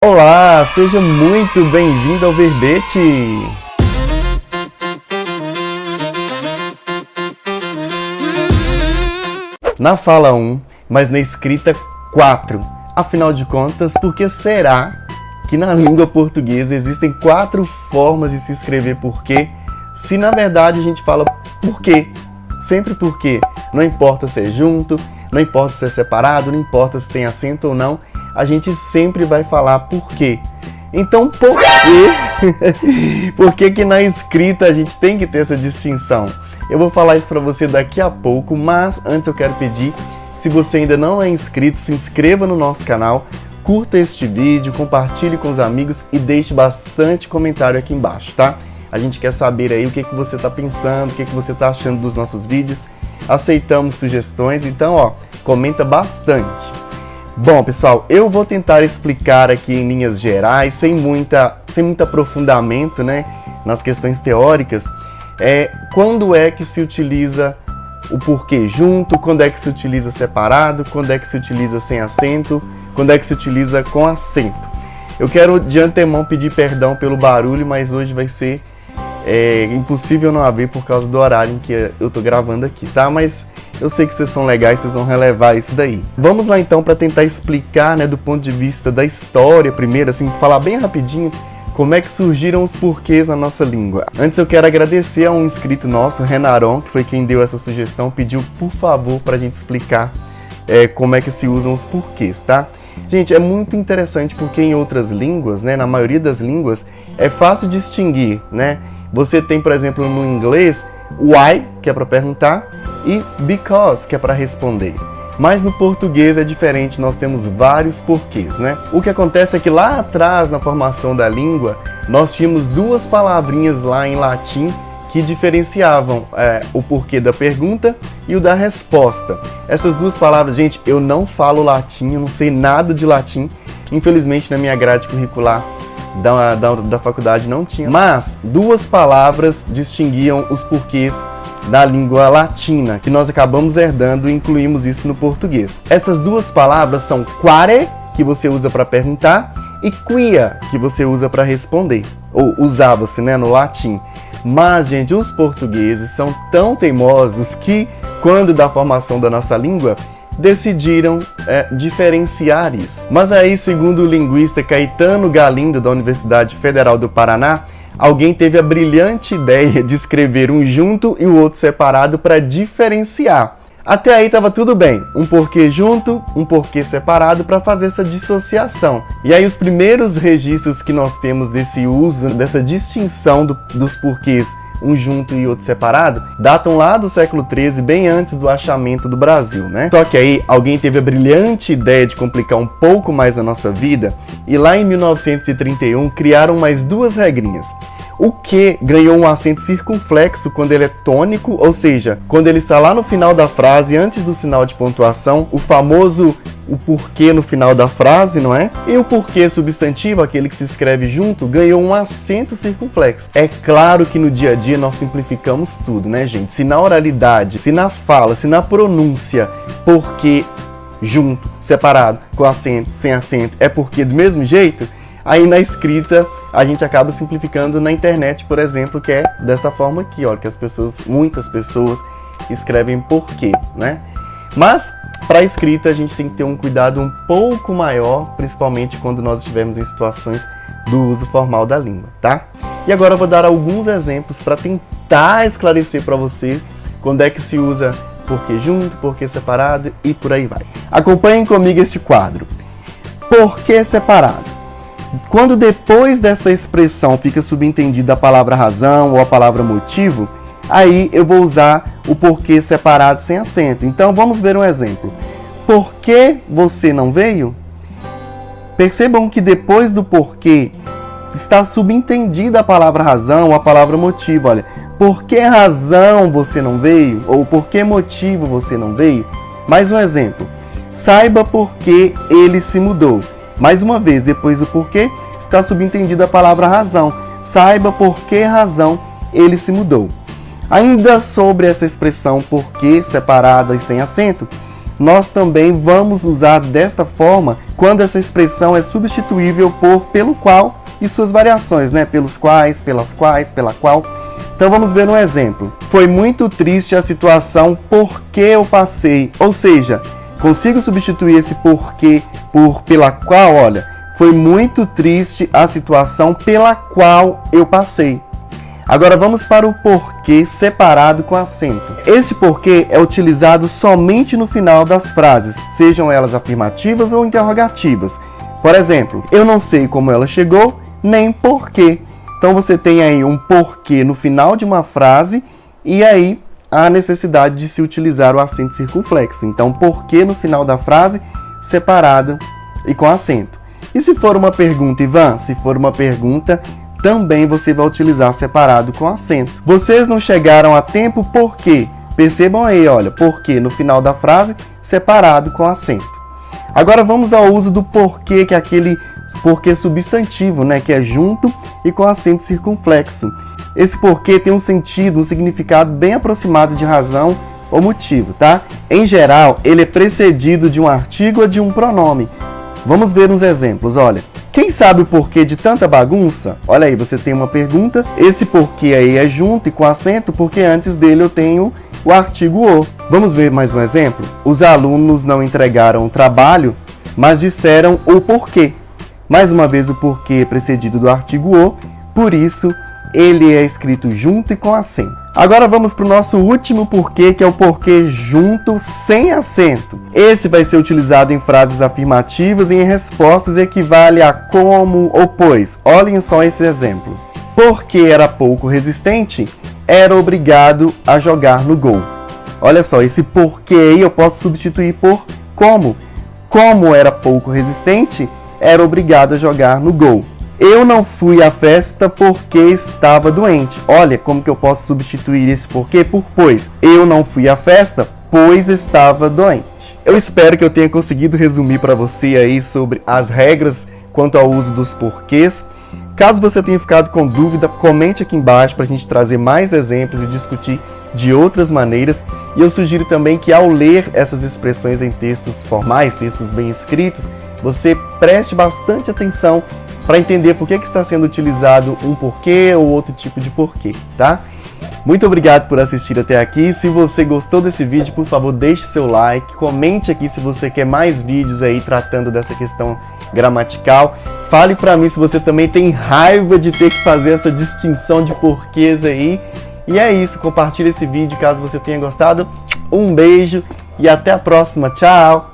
Olá, seja muito bem-vindo ao Verbete! Na fala 1, mas na escrita 4. Afinal de contas, por que será que na língua portuguesa existem 4 formas de se escrever porquê, se na verdade a gente fala porquê, sempre porquê? Não importa se é junto, não importa se é separado, não importa se tem acento ou não, a gente sempre vai falar por quê. Então, por quê? Por que que na escrita a gente tem que ter essa distinção? Eu vou falar isso para você daqui a pouco, mas antes eu quero pedir, se você ainda não é inscrito, se inscreva no nosso canal, curta este vídeo, compartilhe com os amigos e deixe bastante comentário aqui embaixo, tá? A gente quer saber aí o que você está pensando, o que você está achando dos nossos vídeos. Aceitamos sugestões, então, ó, comenta bastante. Bom, pessoal, eu vou tentar explicar aqui em linhas gerais, sem muito aprofundamento, né, nas questões teóricas, quando é que se utiliza o porquê junto, quando é que se utiliza separado, quando é que se utiliza sem acento, quando é que se utiliza com acento. Eu quero de antemão pedir perdão pelo barulho, mas hoje vai ser impossível não haver por causa do horário em que eu tô gravando aqui, tá? Mas eu sei que vocês são legais, vocês vão relevar isso daí. Vamos lá então para tentar explicar, né, do ponto de vista da história primeiro, assim, falar bem rapidinho como é que surgiram os porquês na nossa língua. Antes eu quero agradecer a um inscrito nosso, Renaron, que foi quem deu essa sugestão, pediu por favor para a gente explicar como é que se usam os porquês, tá? Gente, é muito interessante porque em outras línguas, né, na maioria das línguas, é fácil distinguir, né? Você tem, por exemplo, no inglês, why, que é para perguntar, e because, que é para responder. Mas no português é diferente, nós temos vários porquês, né? O que acontece é que lá atrás, na formação da língua, nós tínhamos 2 palavrinhas lá em latim que diferenciavam o porquê da pergunta e o da resposta. Essas 2 palavras, gente, eu não falo latim, eu não sei nada de latim, infelizmente na minha grade curricular da faculdade não tinha, mas 2 palavras distinguiam os porquês da língua latina, que nós acabamos herdando e incluímos isso no português. Essas 2 palavras são quare, que você usa para perguntar, e quia, que você usa para responder, ou usava-se, né, no latim. Mas, gente, os portugueses são tão teimosos que, quando da formação da nossa língua, decidiram diferenciar isso. Mas aí, segundo o linguista Caetano Galindo, da Universidade Federal do Paraná, alguém teve a brilhante ideia de escrever um junto e o outro separado para diferenciar. Até aí estava tudo bem, um porquê junto, um porquê separado para fazer essa dissociação. E aí os primeiros registros que nós temos desse uso, dessa distinção dos porquês um junto e outro separado, datam lá do século XIII, bem antes do achamento do Brasil, né? Só que aí alguém teve a brilhante ideia de complicar um pouco mais a nossa vida e lá em 1931 criaram mais 2 regrinhas. O que ganhou um acento circunflexo quando ele é tônico, ou seja, quando ele está lá no final da frase, antes do sinal de pontuação, o famoso o porquê no final da frase, não é? E o porquê substantivo, aquele que se escreve junto, ganhou um acento circunflexo. É claro que no dia a dia nós simplificamos tudo, né, gente? Se na oralidade, se na fala, se na pronúncia, porquê junto, separado, com acento, sem acento, é porquê do mesmo jeito, aí na escrita a gente acaba simplificando na internet, por exemplo, que é dessa forma aqui, ó, que muitas pessoas escrevem porquê, né? Mas para a escrita a gente tem que ter um cuidado um pouco maior, principalmente quando nós estivermos em situações do uso formal da língua, tá? E agora eu vou dar alguns exemplos para tentar esclarecer para você quando é que se usa porquê junto, porquê separado e por aí vai. Acompanhem comigo este quadro. Porquê separado. Quando depois dessa expressão fica subentendida a palavra razão ou a palavra motivo, aí eu vou usar o porquê separado sem acento. Então vamos ver um exemplo. Por que você não veio? Percebam que depois do porquê está subentendida a palavra razão ou a palavra motivo. Olha, por que razão você não veio? Ou por que motivo você não veio? Mais um exemplo. Saiba por que ele se mudou. Mais uma vez, depois do porquê, está subentendida a palavra razão. Saiba por que razão ele se mudou. Ainda sobre essa expressão porquê separada e sem acento, nós também vamos usar desta forma quando essa expressão é substituível por pelo qual e suas variações, né? Pelos quais, pelas quais, pela qual. Então vamos ver um exemplo. Foi muito triste a situação porque eu passei. Ou seja, consigo substituir esse porquê por pela qual, olha. Foi muito triste a situação pela qual eu passei. Agora vamos para o porquê separado com acento. Este porquê é utilizado somente no final das frases, sejam elas afirmativas ou interrogativas. Por exemplo, eu não sei como ela chegou, nem porquê. Então você tem aí um porquê no final de uma frase e aí a necessidade de se utilizar o acento circunflexo. Então porquê no final da frase separado e com acento. E se for uma pergunta, Ivan? Se for uma pergunta, também você vai utilizar separado com acento. Vocês não chegaram a tempo por quê? Percebam aí, olha, porquê no final da frase, separado com acento. Agora vamos ao uso do porquê, que é aquele porquê substantivo, né, que é junto e com acento circunflexo. Esse porquê tem um sentido, um significado bem aproximado de razão ou motivo, tá? Em geral, ele é precedido de um artigo ou de um pronome. Vamos ver uns exemplos, olha. Quem sabe o porquê de tanta bagunça? Olha aí, você tem uma pergunta, esse porquê aí é junto e com acento, porque antes dele eu tenho o artigo o. Vamos ver mais um exemplo? Os alunos não entregaram o trabalho, mas disseram o porquê. Mais uma vez o porquê precedido do artigo o, por isso ele é escrito junto e com acento. Agora vamos para o nosso último porquê, que é o porquê junto sem acento. Esse vai ser utilizado em frases afirmativas e em respostas equivale a como ou pois. Olhem só esse exemplo. Porque era pouco resistente, era obrigado a jogar no gol. Olha só, esse porquê aí eu posso substituir por como. Como era pouco resistente, era obrigado a jogar no gol. Eu não fui à festa porque estava doente. Olha como que eu posso substituir esse porquê por pois. Eu não fui à festa pois estava doente. Eu espero que eu tenha conseguido resumir para você aí sobre as regras quanto ao uso dos porquês. Caso você tenha ficado com dúvida, comente aqui embaixo para a gente trazer mais exemplos e discutir de outras maneiras. E eu sugiro também que ao ler essas expressões em textos formais, textos bem escritos, você preste bastante atenção para entender por que está sendo utilizado um porquê ou outro tipo de porquê, tá? Muito obrigado por assistir até aqui. Se você gostou desse vídeo, por favor, deixe seu like, comente aqui se você quer mais vídeos aí tratando dessa questão gramatical. Fale para mim se você também tem raiva de ter que fazer essa distinção de porquês aí. E é isso, compartilhe esse vídeo caso você tenha gostado. Um beijo e até a próxima. Tchau!